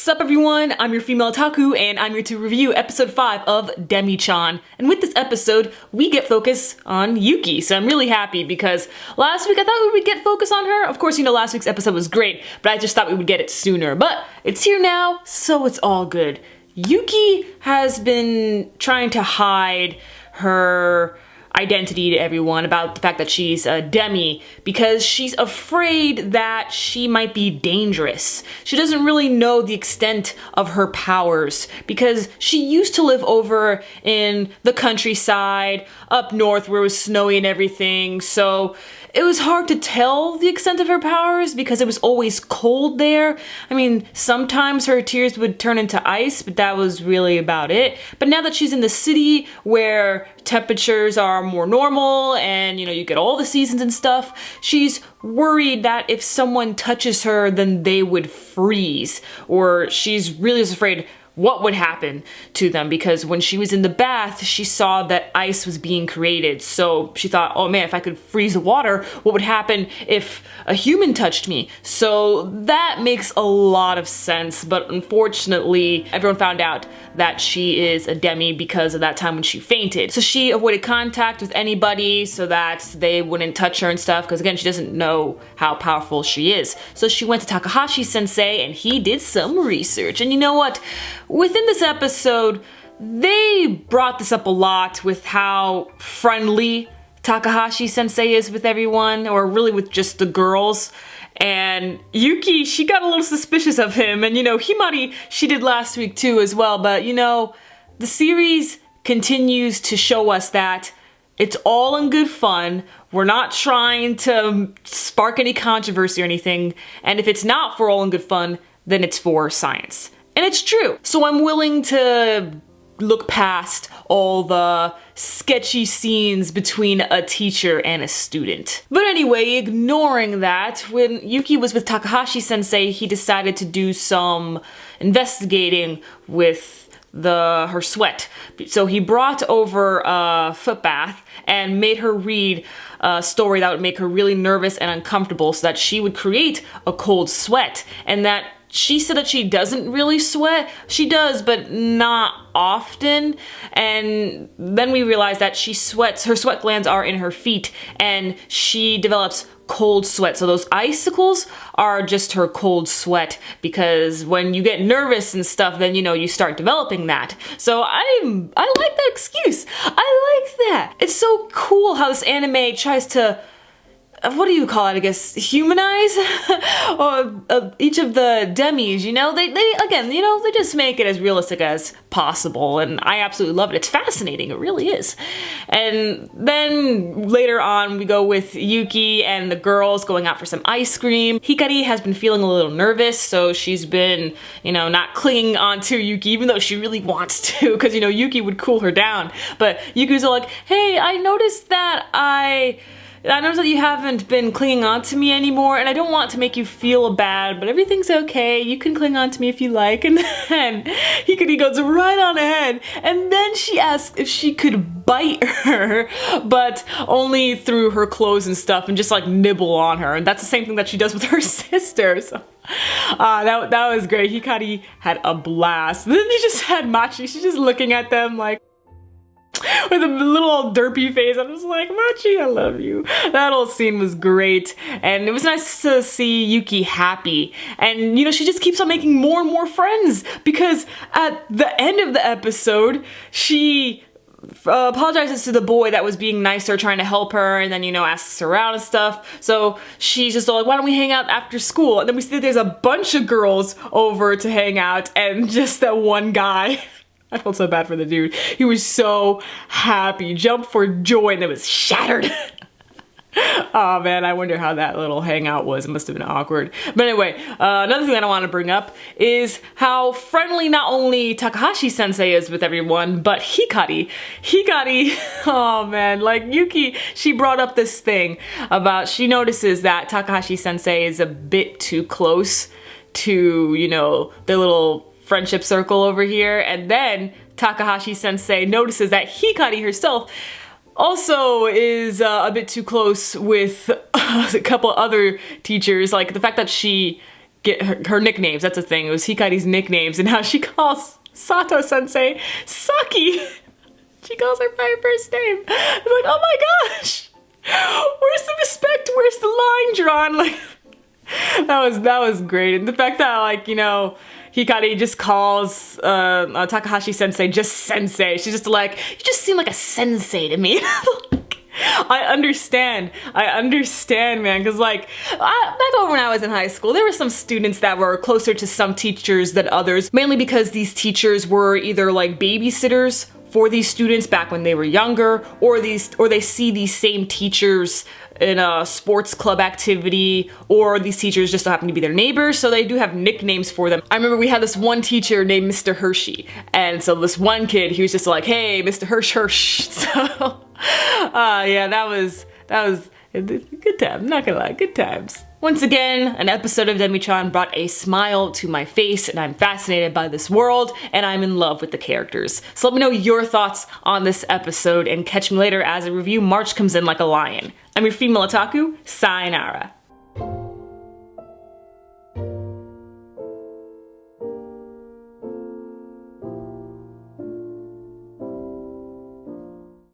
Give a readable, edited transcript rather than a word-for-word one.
What's up everyone? I'm your female otaku and I'm here to review episode 5 of Demi-chan. And with this episode, we get focus on Yuki. So I'm really happy because last week I thought we would get focus on her. Of course, you know, last week's episode was great, but I just thought we would get it sooner. But it's here now, so it's all good. Yuki has been trying to hide her identity to everyone about the fact that she's a demi because she's afraid that she might be dangerous. She doesn't really know the extent of her powers because she used to live over in the countryside up north where it was snowy and everything, so it was hard to tell the extent of her powers because it was always cold there. I mean, sometimes her tears would turn into ice, but that was really about it. But now that she's in the city where temperatures are more normal and, you know, you get all the seasons and stuff, she's worried that if someone touches her, then they would freeze. Or she's really just afraid what would happen to them because when she was in the bath, she saw that ice was being created. So she thought, oh man, if I could freeze the water, what would happen if a human touched me? So that makes a lot of sense, but unfortunately, everyone found out that she is a demi because of that time when she fainted. So she avoided contact with anybody so that they wouldn't touch her and stuff because again, she doesn't know how powerful she is. So she went to Takahashi sensei and he did some research. And you know what? Within this episode, they brought this up a lot with how friendly Takahashi sensei is with everyone, or really with just the girls. And Yuki, she got a little suspicious of him, and you know, Himari, she did last week too as well, but you know, the series continues to show us that it's all in good fun. We're not trying to spark any controversy or anything, and if it's not for all in good fun, then it's for science. And it's true. So I'm willing to look past all the sketchy scenes between a teacher and a student. But anyway, ignoring that, when Yuki was with Takahashi sensei, he decided to do some investigating with her sweat. So he brought over a foot bath and made her read a story that would make her really nervous and uncomfortable so that she would create a cold sweat. And that she said that she doesn't really sweat. She does, but not often. And then we realized that she sweats, her sweat glands are in her feet, and she develops cold sweat. So those icicles are just her cold sweat because when you get nervous and stuff, then you know, you start developing that. So I like that excuse. I like that. It's so cool how this anime tries to, what do you call it, I guess, humanize each of the demis, you know? They again, you know, they just make it as realistic as possible, and I absolutely love it. It's fascinating, it really is. And then later on, we go with Yuki and the girls going out for some ice cream. Hikari has been feeling a little nervous, so she's been, you know, not clinging onto Yuki, even though she really wants to, because, you know, Yuki would cool her down. But Yuki's all like, hey, I noticed that I noticed that you haven't been clinging on to me anymore, and I don't want to make you feel bad, but everything's okay. You can cling on to me if you like. And then Hikari goes right on ahead, and then she asks if she could bite her, but only through her clothes and stuff, and just like nibble on her. And that's the same thing that she does with her sister. So that was great. Hikari had a blast. Then you just had Machi. She's just looking at them like, with a little old derpy face. I'm just like, Machi, I love you. That whole scene was great, and it was nice to see Yuki happy. And you know, she just keeps on making more and more friends because at the end of the episode, she apologizes to the boy that was being nice to her, trying to help her, and then, you know, asks her out and stuff. So she's just all like, why don't we hang out after school? And then we see that there's a bunch of girls over to hang out, and just that one guy. I felt so bad for the dude. He was so happy, jumped for joy, and it was shattered. Oh man, I wonder how that little hangout was. It must have been awkward. But anyway, another thing that I want to bring up is how friendly not only Takahashi sensei is with everyone, but Hikari. Hikari, oh man, like Yuki, she brought up this thing about, she notices that Takahashi sensei is a bit too close to, you know, their little friendship circle over here, and then Takahashi sensei notices that Hikari herself also is a bit too close with a couple other teachers. Like the fact that she get her nicknames. That's the thing. It was Hikari's nicknames and how she calls Sato sensei Saki. She calls her by her first name. I was like, oh my gosh. Where's the respect? Where's the line drawn? Like, that was great. And the fact that, like, you know, Hikari just calls Takahashi sensei just sensei. She's just like, you just seem like a sensei to me. I understand, man, because like, back over when I was in high school, there were some students that were closer to some teachers than others, mainly because these teachers were either like babysitters for these students back when they were younger, or they see these same teachers in a sports club activity, or these teachers just happen to be their neighbors, so they do have nicknames for them. I remember we had this one teacher named Mr. Hershey, and so this one kid, he was just like, hey, Mr. Hirsch. So, yeah, that was a good time, I'm not gonna lie, good times. Once again, an episode of Demi-chan brought a smile to my face, and I'm fascinated by this world, and I'm in love with the characters. So let me know your thoughts on this episode, and catch me later as a review March comes in like a lion. I'm your female otaku, sayonara.